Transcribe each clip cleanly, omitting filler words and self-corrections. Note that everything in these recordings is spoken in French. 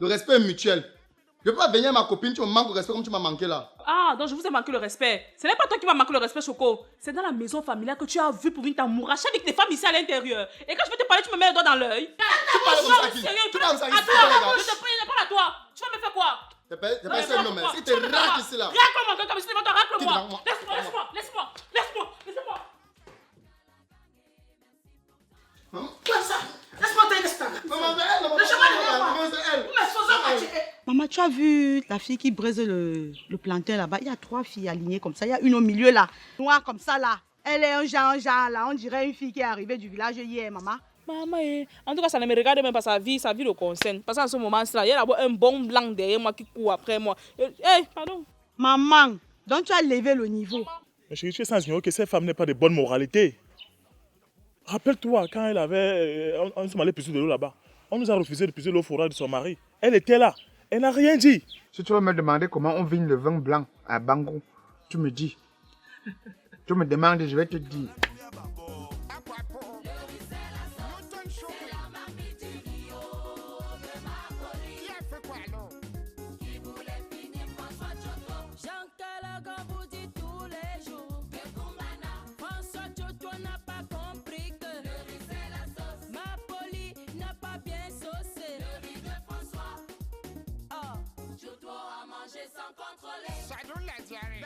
Le respect est mutuel. Je ne peux pas venir à ma copine, tu me manques le respect comme tu m'as manqué là. Ah, donc je vous ai manqué le respect. Ce n'est pas toi qui m'as manqué le respect, Choco. C'est dans la maison familiale que tu as vu pour venir t'amouracher avec tes femmes ici à l'intérieur. Et quand je vais te parler, tu me mets le doigt dans l'œil. Tu parles comme ça à qui? Tu parles comme ça à qui? À toi, je te prie, je parle à toi. Tu vas me faire quoi? T'es pas seul homme, si t'es rac ici là. Racle-moi, comme si tu vas racle-moi. Laisse-moi. Comme ça. Laisse-moi t'aider ce temps. Maman, c'est elle. Maman, tu as vu la fille qui brise le plantain là-bas? Il y a 3 filles alignées comme ça. Il y a une au milieu là, noire comme ça là. Elle est un genre là. On dirait une fille qui est arrivée du village hier, maman. Maman, en tout cas, ça ne me regarde même pas, sa vie le concerne. Parce qu'en ce moment-là, il y a d'abord un bon blanc derrière moi qui court après moi. Pardon. Maman, donc tu as levé le niveau. Mais chérie, tu es sans ignorer que cette femme n'est pas de bonne moralité. Rappelle-toi, quand elle avait... on s'est allé puiser de l'eau là-bas. On nous a refusé de puiser l'eau forage de son mari. Elle était là. Elle n'a rien dit. Si tu vas me demander comment on vigne le vin blanc à Bango, tu me dis. Tu me demandes, je vais te dire. Sans contrôler. Ça donne la diarrhée.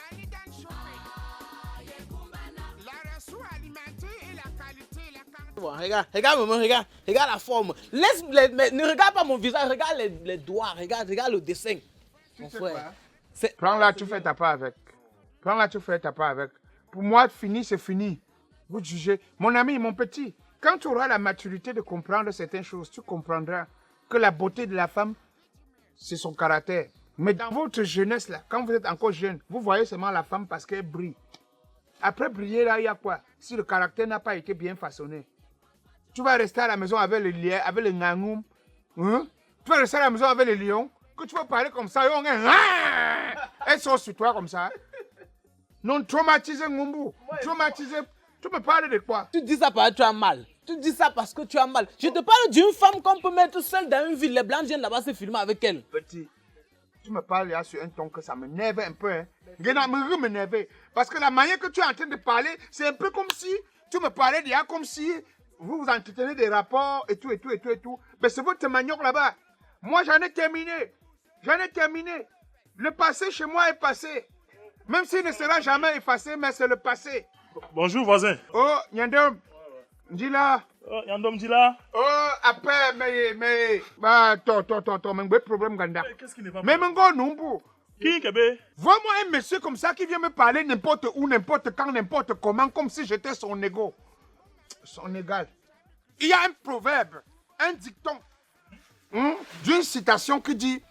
La ressource alimentaire et la qualité, la quantité. Bon, regarde maman, regarde la forme. Ne regarde pas mon visage, regarde les doigts, regarde le dessin. Mon frère. Prends là, tu fais ta part avec. Pour moi, fini, c'est fini. Vous jugez. Mon ami, mon petit, quand tu auras la maturité de comprendre certaines choses, tu comprendras que la beauté de la femme, c'est son caractère. Mais dans votre jeunesse, là, quand vous êtes encore jeune, vous voyez seulement la femme parce qu'elle brille. Après briller, là, il y a quoi? Si le caractère n'a pas été bien façonné. Tu vas rester à la maison avec le lien, avec le ngangoum. Hein? Tu vas rester à la maison avec les lions. Que tu vas parler comme ça, elles sont sur toi comme ça. Non, traumatisé, Ngumbu. Traumatisé. Tu me parles de quoi? Tu dis ça parce que tu as mal. Tu dis ça parce que tu as mal. Je te parle d'une femme qu'on peut mettre seule dans une ville. Les blancs viennent là-bas se filmer avec elle. Petit. Tu me parles là sur un ton que ça m'énerve un peu. Hein. M'énerver. Parce que la manière que tu es en train de parler, c'est un peu comme si tu me parlais déjà comme si vous vous entretenez des rapports et tout. Mais c'est votre manioc là-bas. Moi, j'en ai terminé. Le passé chez moi est passé. Même s'il ne sera jamais effacé, mais c'est le passé. Bonjour, voisin. Oh, Nyandom. Dis là. Oh, Yandom, dis là. Oh, après, mais... Bah, mais problème, Ganda. Qu'est-ce qui n'est pas Mais mon gars, non, pour. Qui, Kébé? Vois-moi un monsieur comme ça qui vient me parler n'importe où, n'importe quand, n'importe comment, comme si j'étais son égo. Son égal. Il y a un proverbe, un dicton, d'une citation qui dit...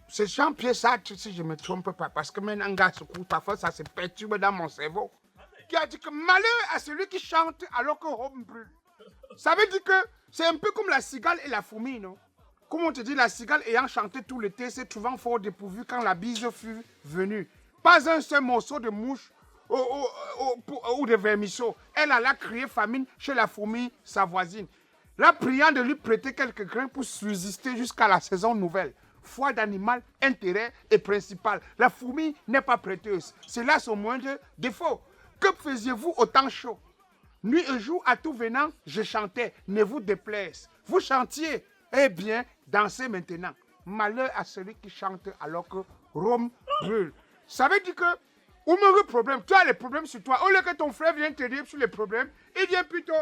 c'est Jean-Pierre Sartre, si je ne me trompe pas, parce que maintenant, parfois, ça se perturbe dans mon cerveau. Qui a dit que malheur à celui qui chante alors que Rome brûle. Ça veut dire que c'est un peu comme la cigale et la fourmi, non? Comme on te dit, la cigale ayant chanté tout l'été, s'est trouvant fort dépourvue quand la bise fut venue. Pas un seul morceau de mouche ou de vermisseau. Elle alla crier famine chez la fourmi, sa voisine. La priant de lui prêter quelques grains pour subsister jusqu'à la saison nouvelle. Foi d'animal, intérêt et principal. La fourmi n'est pas prêteuse. C'est là son moindre défaut. Que faisiez-vous au temps chaud? Nuit et jour, à tout venant, je chantais. Ne vous déplaise. Vous chantiez. Eh bien, dansez maintenant. Malheur à celui qui chante alors que Rome brûle. Ça veut dire que, où me problème? Tu as les problèmes sur toi. Au lieu que ton frère vienne te dire sur les problèmes, il vient plutôt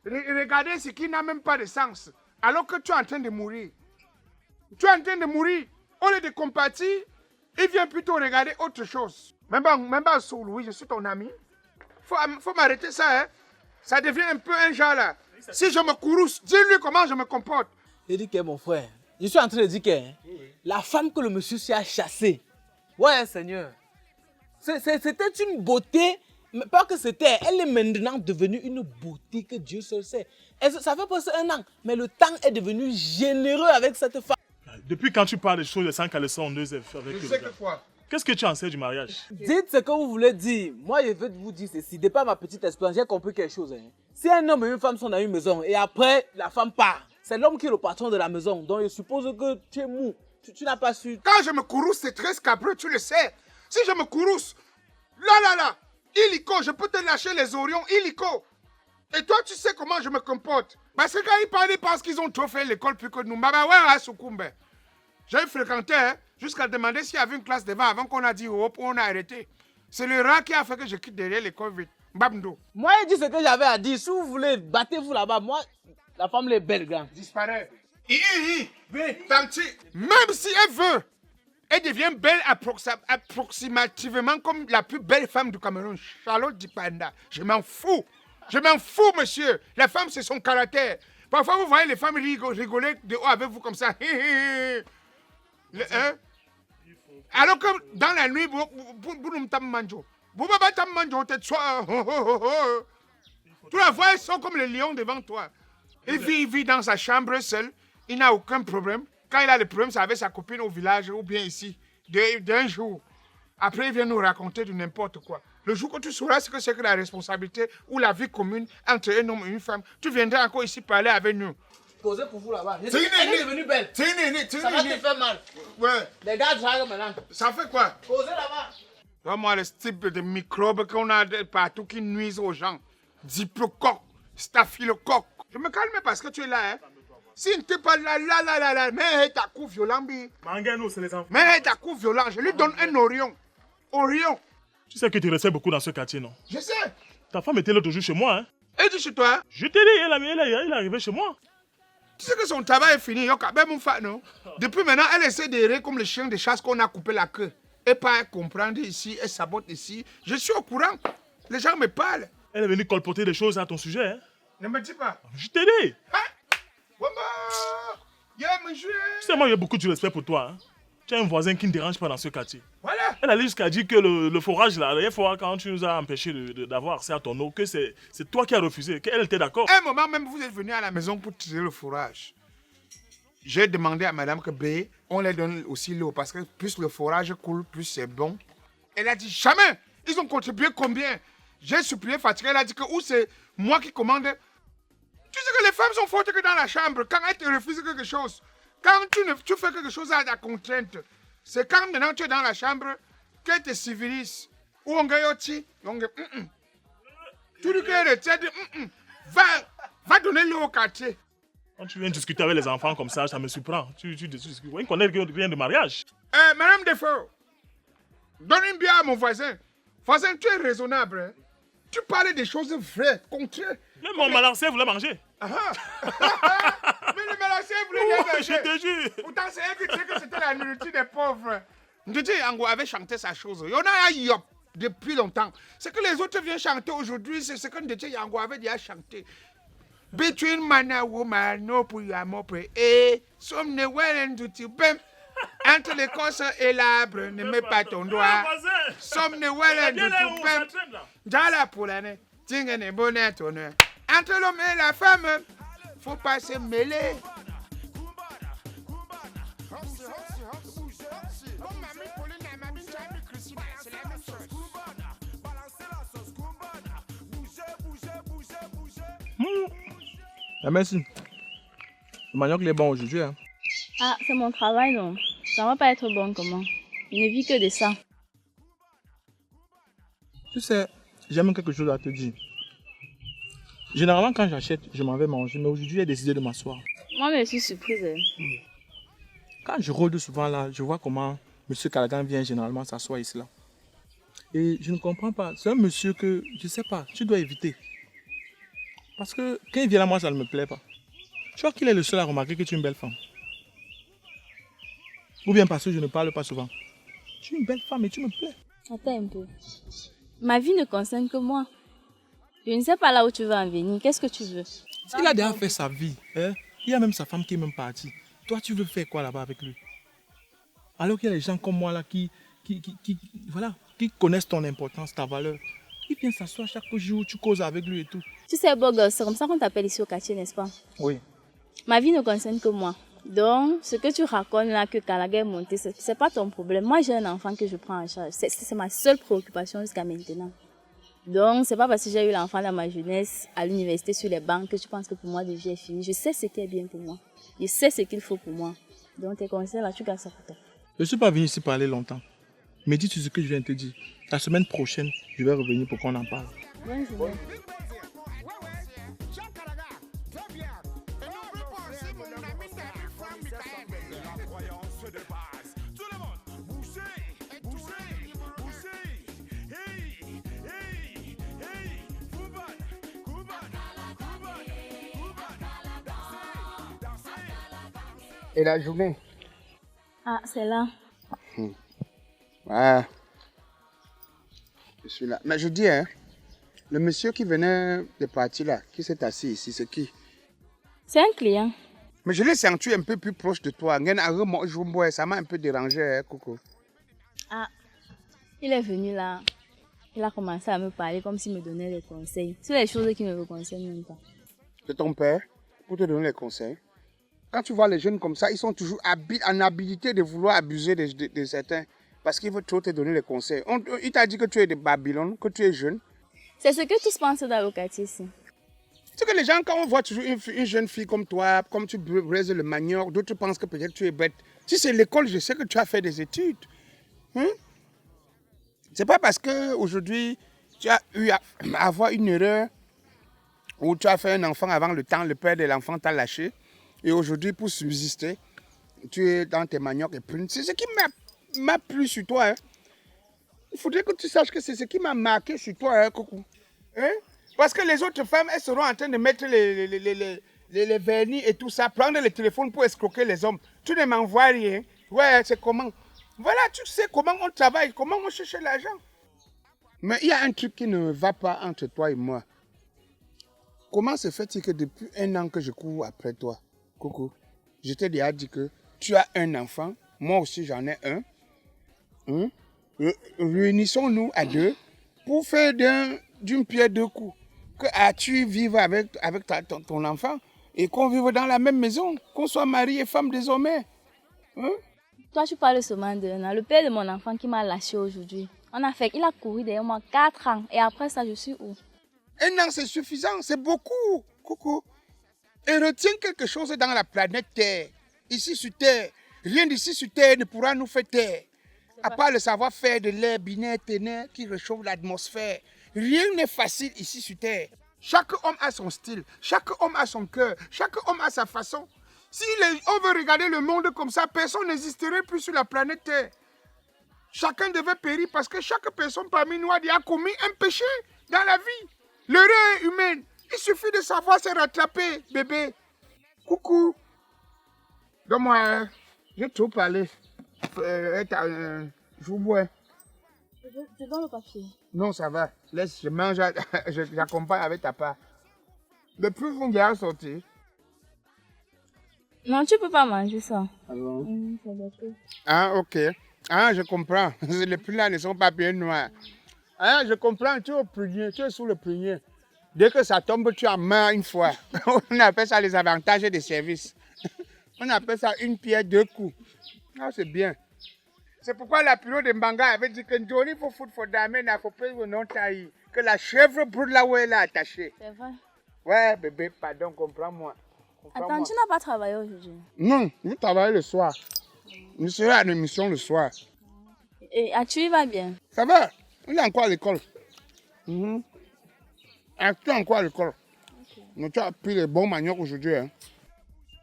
regarder ce qui n'a même pas de sens. Alors que tu es en train de mourir. Au lieu de compatir, il vient plutôt regarder autre chose. Même pas sous Louis, je suis ton ami. Faut m'arrêter ça, hein. Ça devient un peu un genre là. Si je me courrouce, dis-lui comment je me comporte. Il dit que mon frère, je suis en train de dire que la femme que le monsieur s'y a chassée. Ouais, Seigneur. C'était une beauté, mais pas que c'était. Elle est maintenant devenue une beauté que Dieu seul sait. Ça fait passer 1 an, mais le temps est devenu généreux avec cette femme. Depuis quand tu parles des choses de 5 caleçons en 2 F avec Je sais que quoi. Qu'est-ce que tu en sais du mariage? Dites ce que vous voulez dire. Moi, je veux vous dire ceci. De par ma petite expérience, j'ai compris quelque chose. Hein. Si un homme et une femme sont dans une maison et après, la femme part, c'est l'homme qui est le patron de la maison. Donc je suppose que tu es mou. Tu n'as pas su. Quand je me courrouce, c'est très scabreux, tu le sais. Si je me courrouce, là, illico, je peux te lâcher les orions, illico. Et toi, tu sais comment je me comporte. Parce que quand ils parlent, ils pensent qu'ils ont trop fait l'école plus que nous. Baba, ouais, Soukoumbe. J'ai fréquenté, hein, jusqu'à demander s'il y avait une classe devant avant qu'on a dit hop, on a arrêté. C'est le rat qui a fait que je quitte derrière l'école vite. Babndo. Moi, j'ai dit ce que j'avais à dire. Si vous voulez, battez-vous là-bas. Moi, la femme est belle, grand. Disparaît. Tanti, même si elle veut, elle devient belle approximativement comme la plus belle femme du Cameroun, Charlotte Dipanda. Je m'en fous. Je m'en fous, monsieur. La femme, c'est son caractère. Parfois, vous voyez les femmes rigoler de haut avec vous comme ça. Alors que dans la nuit, tu la vois, elles sont comme les lions devant toi. Il vit dans sa chambre seul. Il n'a aucun problème. Quand il a des problèmes, c'est avec sa copine au village ou bien ici. D'un jour. Après, il vient nous raconter de n'importe quoi. Le jour que tu sauras ce que c'est que la responsabilité ou la vie commune entre un homme et une femme, tu viendras encore ici parler avec nous. Posez pour vous là-bas. C'est une Elle est devenue belle. C'est une aînée. Ça va te faire mal. Ouais. Les gars draguent maintenant. Ça fait quoi? Posez là-bas. Vraiment, le type de microbes qu'on a partout qui nuisent aux gens. Diplocoque, staphylocoque. Je me calme parce que tu es là, hein. Si tu n'es pas là, mais ta coup violent, Mangano, c'est les enfants. mais ta coup violent, je lui donne un Orion. Orion. Tu sais que tu restais beaucoup dans ce quartier, non? Je sais. Ta femme était l'autre jour chez moi, hein? Et tu chez toi? Je t'ai dit, elle est arrivée chez moi. Tu sais que son tabac est fini, yoka, ben mon fa, non? Depuis maintenant, elle essaie d'errer comme le chien de chasse qu'on a coupé la queue. Et pas comprendre ici, elle sabote ici. Je suis au courant. Les gens me parlent. Elle est venue colporter des choses à ton sujet, hein? Ne me dis pas. Je t'ai dit. Hein? Wamba! Y'a me jouer. Tu sais, moi, j'ai beaucoup de respect pour toi, hein? Tu as un voisin qui ne dérange pas dans ce quartier. Voilà. Elle allait jusqu'à dire que le forage, là, la dernière fois, quand tu nous as empêché d'avoir accès à ton eau, que c'est toi qui as refusé, qu'elle était d'accord. À un moment même, vous êtes venu à la maison pour tirer le fourrage. J'ai demandé à madame que B, on leur donne aussi l'eau parce que plus le forage coule, plus c'est bon. Elle a dit jamais. Ils ont contribué combien? J'ai supplié Fatima, elle a dit que ou c'est moi qui commande. Tu sais que les femmes sont fortes que dans la chambre. Quand elles te refusent quelque chose, quand tu fais quelque chose à ta contrainte, c'est quand maintenant tu es dans la chambre qu'elles te civilisent. Ou on gagne aussi. Tu dis que va donner l'eau au quartier. Quand tu viens discuter avec les enfants comme ça me surprend. Tu discutes. Oui, qu'on est rien de mariage. Madame Defoe, donne une bière à mon voisin. Voisin, tu es raisonnable. Hein? Tu parles des choses vraies, concrètes. Même mon malancé voulait manger. Mais le malancé voulait bien manger. Je te jure. Pourtant, c'est elle qui disait que c'était la nourriture des pauvres. Ndidi Yango avait chanté sa chose. Il y en a un yop depuis longtemps. Ce que les autres viennent chanter aujourd'hui, c'est ce que Ndidi Yango avait déjà chanté. Between man and woman, no puyamopre, some ne well to bem. Entre l'écorce et l'arbre, ne mets pas ton doigt. Some ne well to bem. Jala pour l'année, tingue ne bonnet ton heure. Entre l'homme et la femme, faut pas se mêler. Merci. Le manioc il est bon aujourd'hui. Hein. Ah, c'est mon travail, non. Ça va pas être bon, comment? Je ne vis que de ça. Tu sais, j'ai même quelque chose à te dire. Généralement, quand j'achète, je m'en vais manger, mais aujourd'hui, j'ai décidé de m'asseoir. Moi, je suis surprise. Quand je rôde souvent là, je vois comment M. Callaghan vient généralement s'asseoir ici là. Et je ne comprends pas. C'est un monsieur que, je sais pas, tu dois éviter. Parce que quand il vient là, moi, ça ne me plaît pas. Tu vois qu'il est le seul à remarquer que tu es une belle femme. Ou bien parce que je ne parle pas souvent. Tu es une belle femme et tu me plais. Attends un peu. Ma vie ne concerne que moi. Je ne sais pas là où tu veux en venir. Qu'est-ce que tu veux? Il a déjà fait sa vie. Hein? Il y a même sa femme qui est même partie. Toi, tu veux faire quoi là-bas avec lui? Alors qu'il y a des gens comme moi là qui connaissent ton importance, ta valeur. Il vient s'asseoir chaque jour, tu causes avec lui et tout. Tu sais, beau gosse, c'est comme ça qu'on t'appelle ici au quartier, n'est-ce pas? Oui. Ma vie ne concerne que moi. Donc, ce que tu racontes là, que Callaghan est monté, c'est pas ton problème. Moi, j'ai un enfant que je prends en charge. C'est ma seule préoccupation jusqu'à maintenant. Donc, c'est pas parce que j'ai eu l'enfant dans ma jeunesse, à l'université, sur les bancs, que je pense que pour moi, de vie est finie. Je sais ce qui est bien pour moi. Je sais ce qu'il faut pour moi. Donc, tes conseils là, tu gardes ça pour toi. Je ne suis pas venu ici parler longtemps. Médite sur ce que je viens de te dire. La semaine prochaine, je vais revenir pour qu'on en parle. Bonne journée. Et la journée? Ah, c'est là. Ouais. Je suis là. Mais je dis, hein, le monsieur qui venait de partir là, qui s'est assis ici, c'est qui? C'est un client. Mais je l'ai senti un peu plus proche de toi. Ça m'a un peu dérangé, hein, Coco. Ah, il est venu là. Il a commencé à me parler comme s'il me donnait des conseils. C'est les choses qui ne me concernent même pas. C'est ton père pour te donner les conseils. Quand tu vois les jeunes comme ça, ils sont toujours en habilité de vouloir abuser de certains parce qu'ils veulent trop te donner les conseils. Il t'a dit que tu es de Babylone, que tu es jeune. C'est ce que tous pensent dans le quartier ici. C'est que les gens, quand on voit toujours une jeune fille comme toi, comme tu braises le manioc, d'autres pensent que peut-être tu es bête. Si c'est l'école, je sais que tu as fait des études. Hein? C'est pas parce qu'aujourd'hui, tu as eu à avoir une erreur ou tu as fait un enfant avant le temps, le père de l'enfant t'a lâché. Et aujourd'hui, pour subsister, tu es dans tes maniocs et prunes. C'est ce qui m'a plu sur toi. Hein? Il faudrait que tu saches que c'est ce qui m'a marqué sur toi, hein, Coucou. Hein? Parce que les autres femmes, elles seront en train de mettre les vernis et tout ça, prendre le téléphone pour escroquer les hommes. Tu ne m'envoies rien. Ouais, c'est comment? Voilà, tu sais comment on travaille, comment on cherche l'argent. Mais il y a un truc qui ne va pas entre toi et moi. Comment se fait-il que depuis 1 an que je cours après toi, Coucou, je t'ai déjà dit que tu as un enfant, moi aussi j'en ai un. Hein? Réunissons-nous à 2 pour faire d'une pierre 2 coups. Que tu vives avec ton enfant et qu'on vive dans la même maison, qu'on soit mari et femme désormais. Hein? Toi, tu parles seulement d'un an. Le père de mon enfant qui m'a lâché aujourd'hui, il a couru derrière moi 4 ans. Et après ça, je suis où? 1 an, c'est suffisant, c'est beaucoup, Coucou. Et retiens quelque chose dans la planète Terre. Ici sur Terre, rien d'ici sur Terre ne pourra nous faire taire. À part le savoir-faire de l'air binaire ténèbre qui réchauffe l'atmosphère. Rien n'est facile ici sur Terre. Chaque homme a son style, chaque homme a son cœur, chaque homme a sa façon. Si on veut regarder le monde comme ça, personne n'existerait plus sur la planète Terre. Chacun devait périr parce que chaque personne parmi nous a commis un péché dans la vie. L'erreur est humaine. Il suffit de savoir se rattraper, bébé. Coucou. Donne-moi, j'ai trop parlé. Je vous bois. Je donne le papier. Non, ça va. Laisse, je mange, j'accompagne avec ta part. Le plus vous vient sortir. Non, tu peux pas manger ça. Alors. C'est d'accord. Ah, ok. Ah, je comprends. Les prix là ne sont pas bien noirs. Ah, je comprends. Tu es au prunier, tu es sous le prunier. Dès que ça tombe, tu en meurs une fois. On appelle ça les avantages des services. On appelle ça une pierre 2 coups. Ah, c'est bien. C'est pourquoi la période de Mbanga avait dit que Johnny faut foutre for damé, n'a faut pas non tailler. Que la chèvre brûle là où elle est attachée. C'est vrai. Ouais, bébé, pardon, comprends-moi. Attends, tu n'as pas travaillé aujourd'hui? Non, je travaille le soir. Je serai à l'émission le soir. Et tu vas bien? Ça va, il est encore à l'école. Tu es encore à l'école. Mais tu as pris les bons maniocs aujourd'hui. Hein?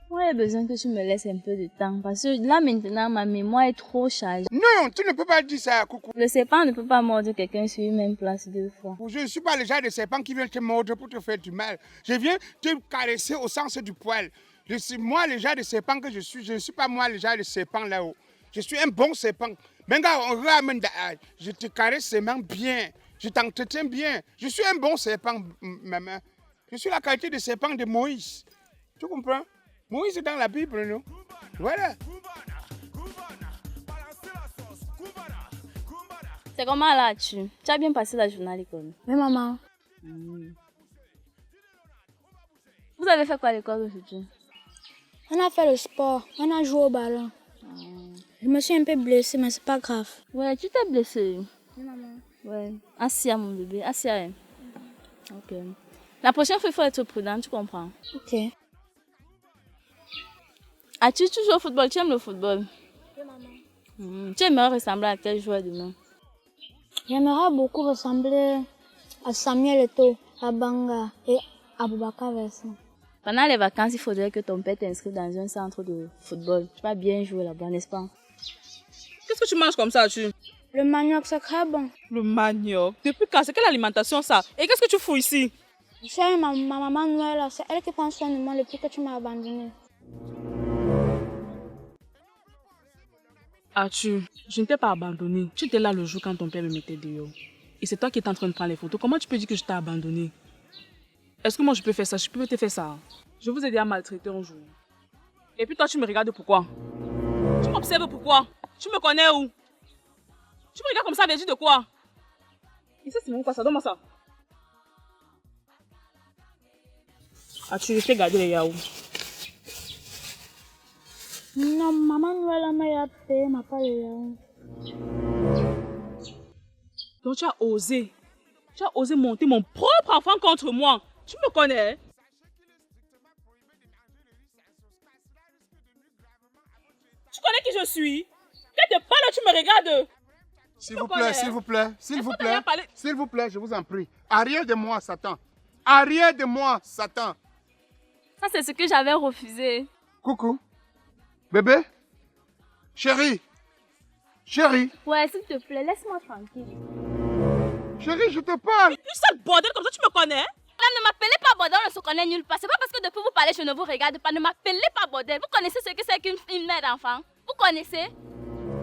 Moi, j'ai besoin que tu me laisses un peu de temps. Parce que là, maintenant, ma mémoire est trop chargée. Non, tu ne peux pas dire ça, Coucou. Le serpent ne peut pas mordre quelqu'un sur une même place 2 fois. Je ne suis pas le genre de serpent qui vient te mordre pour te faire du mal. Je viens te caresser au sens du poil. Je suis moi le genre de serpent que je suis. Je ne suis pas moi le genre de serpent là-haut. Je suis un bon serpent. Mais on ramène je te caresse ses mains bien. Je t'entretiens bien. Je suis un bon serpent, maman. Je suis la qualité de serpent de Moïse. Tu comprends? Moïse est dans la Bible, non? Voilà. C'est comment là, tu as bien passé la journée à l'école? Oui, maman. Vous avez fait quoi à l'école aujourd'hui? On a fait le sport, on a joué au ballon. Je me suis un peu blessée, mais c'est pas grave. Ouais, tu t'es blessée. Oui, maman. Ouais. Assia, mon bébé. Assia. Hein. Ok. La prochaine fois, il faut être prudent, tu comprends? Ok. As-tu toujours au football? Tu aimes le football? Oui, maman. Tu aimerais ressembler à quel joueur demain? J'aimerais beaucoup ressembler à Samuel Eto'o, à Banga et à Boubacar Vincent. Pendant les vacances, il faudrait que ton père t'inscrive dans un centre de football. Tu vas bien jouer là-bas, n'est-ce pas? Qu'est-ce que tu manges comme ça, tu? Le manioc, c'est très bon. Le manioc. Depuis quand? C'est quelle alimentation ça? Et qu'est-ce que tu fous ici? C'est ma maman Noël, c'est elle qui prend soin de moi depuis que tu m'as abandonné. Je ne t'ai pas abandonné. Tu étais là le jour quand ton père me mettait dehors. Et c'est toi qui étais en train de prendre les photos. Comment tu peux dire que je t'ai abandonné? Est-ce que moi je peux faire ça? Je peux te faire ça. Je vous ai déjà maltraité un jour. Et puis toi tu me regardes pourquoi? Tu m'observes pourquoi? Tu me connais où? Tu me regardes comme ça, mais dis de quoi? Et ça c'est même quoi ça? Donne-moi ça. Tu fais garder les yaourts. Non, maman Noël m'a payé, m'a pas le yaourt. Donc tu as osé monter mon propre enfant contre moi. Tu me connais? Tu connais qui je suis? Quand tu parles, tu me regardes. S'il vous plaît, s'il vous plaît, s'il vous plaît, parler? s'il vous plaît, je vous en prie. Arrière de moi, Satan. Arrière de moi, Satan. Ça, c'est ce que j'avais refusé. Coucou. Bébé? Chérie? Chérie? Ouais, s'il te plaît, laisse-moi tranquille. Chérie, je te parle. Tu sale bordel comme ça, tu me connais? Là, ne m'appelez pas bordel, on ne se connaît nulle part. C'est pas parce que depuis vous parlez, je ne vous regarde pas. Ne m'appelez pas bordel. Vous connaissez ce que c'est qu'une mère d'enfant? Vous connaissez?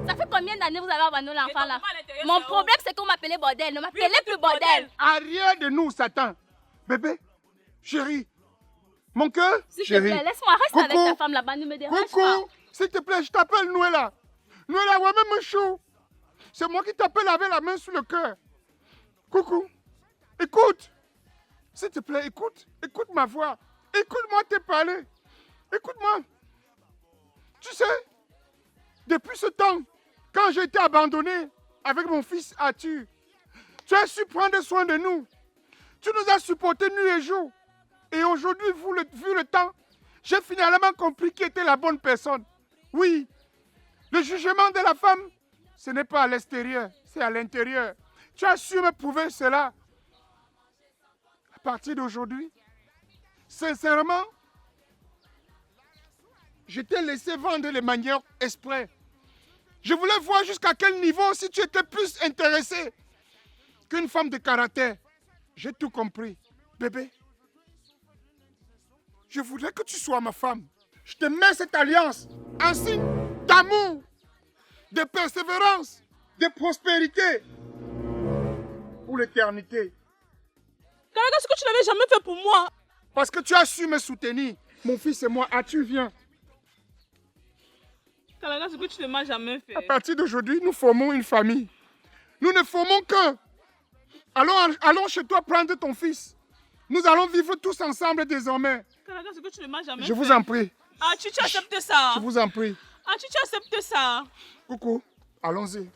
Ça fait combien d'années vous avez abandonné l'enfant là? Mon problème, c'est que vous m'appelez bordel. Ne m'appelez plus bordel. Arrière de nous, Satan. Bébé? Chérie? Mon cœur? S'il te plaît, laisse-moi rester avec ta femme là-bas. Ne me dérange pas. S'il te plaît, je t'appelle Noëlla. Noëlla, ouais, même chaud. C'est moi qui t'appelle avec la main sur le cœur. Coucou. Écoute. S'il te plaît, écoute. Écoute ma voix. Écoute-moi te parler. Écoute-moi. Tu sais, depuis ce temps, quand j'ai été abandonné avec mon fils Arthur, tu as su prendre soin de nous. Tu nous as supportés nuit et jour. Et aujourd'hui, vu le temps, j'ai finalement compris qui était la bonne personne. Oui, le jugement de la femme, ce n'est pas à l'extérieur, c'est à l'intérieur. Tu as su me prouver cela. À partir d'aujourd'hui, sincèrement, je t'ai laissé vendre les maniocs exprès. Je voulais voir jusqu'à quel niveau, si tu étais plus intéressé qu'une femme de caractère. J'ai tout compris. Bébé, je voudrais que tu sois ma femme. Je te mets cette alliance en signe d'amour, de persévérance, de prospérité pour l'éternité. Kalaga, ce que tu n'avais jamais fait pour moi. Parce que tu as su me soutenir. Mon fils et moi, tu viens. Kalaga, ce que tu ne m'as jamais fait. À partir d'aujourd'hui, nous formons une famille. Nous ne formons qu'un. Allons chez toi prendre ton fils. Nous allons vivre tous ensemble désormais. Kalaga, ce que tu ne m'as jamais fait. Je vous en prie. Tu acceptes ça. Je vous en prie. Tu acceptes ça. Coucou, allons-y.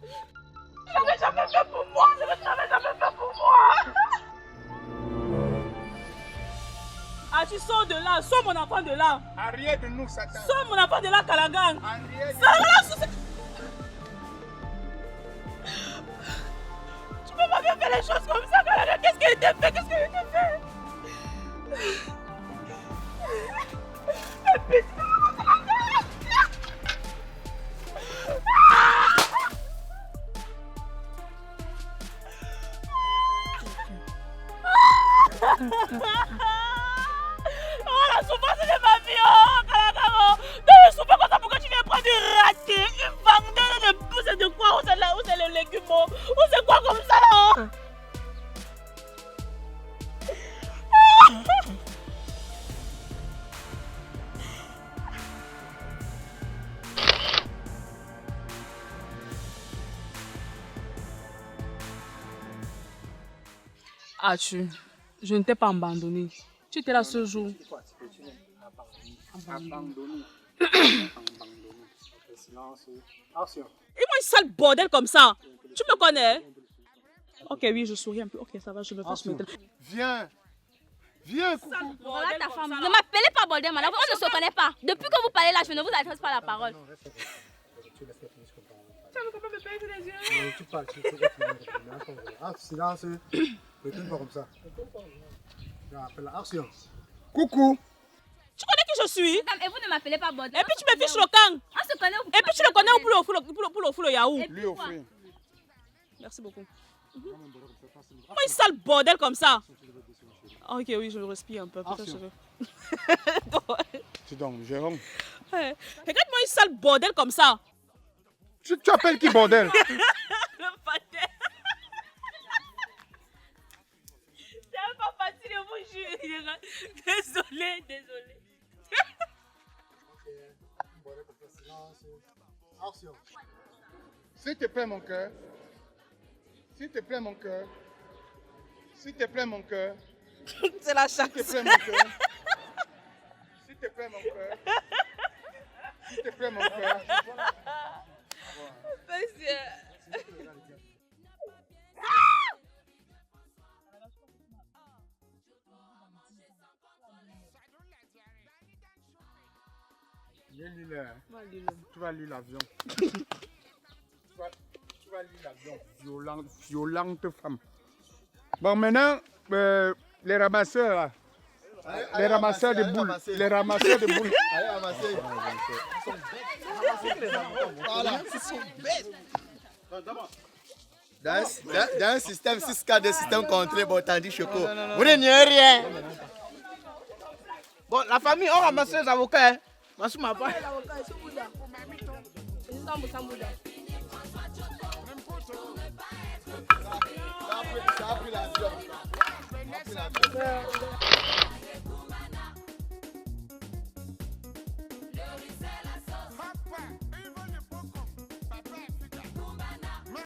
Tu n'avais jamais fait pour moi. Tu n'avais jamais fait pour moi. Tu sors de là. Sors mon enfant de là. Arrière de nous, Satan. Sors mon enfant de là, Kalagan. Arrière de nous. Tu peux pas bien faire les choses comme ça, Kalagan. Qu'est-ce qu'il t'a fait? Qu'est-ce qu'il t'a fait? Oh, la souffrance de ma vie, oh, Kalakaro. Je souffre comme ça, pourquoi tu viens prendre du raté, une vendeuse de pousse de quoi? Où c'est là, où c'est le légume? Où c'est quoi comme ça là? Je ne t'ai pas abandonné. Tu étais là ce jour. Abandonné. Et moi, une sale bordel comme ça. Tu me connais? Ok, oui, je souris un peu. Ok, ça va, je me fâche maintenant. Viens. Viens, coucou. Voilà ta femme. Ne m'appelez pas bordel, madame. On ne se connaît pas. Depuis que vous parlez là, je ne vous adresse pas la parole. Tu parles, tu peux silence. Ne tourne pas comme ça. Action. Coucou. Tu connais qui je suis? Madame, et vous ne m'appelez pas bordel. Et puis tu me fiches le camp. On se connaît. Et puis tu le connais pour le Yahoo. Lui offrir. Merci beaucoup. Pourquoi il sale bordel comme ça? Ok, oui, je respire un peu. C'est donc, Jérôme. Regarde-moi il sale bordel comme ça. Tu appelles qui bordel? Le patin. C'est pas facile, je vous jure. Désolé. Action. S'il te plaît, mon cœur. S'il te plaît, mon cœur. S'il te plaît, mon cœur. C'est la chance. S'il te plaît, mon cœur. S'il te plaît, mon cœur. S'il te plaît, mon cœur. Tu vas lire l'avion. Tu vas lire l'avion. Violente femme. Bon, maintenant, les ramasseurs là. Les ramasseurs de boules. Les ramasseurs de boules. Allez, ramasser. Voilà. Ils sont bêtes. Dans un système 6K de système contré, bon, tandis Choco. Vous n'avez rien. Bon, la famille, on ramasse les avocats. Hein. Masou m'a pas. Ils sont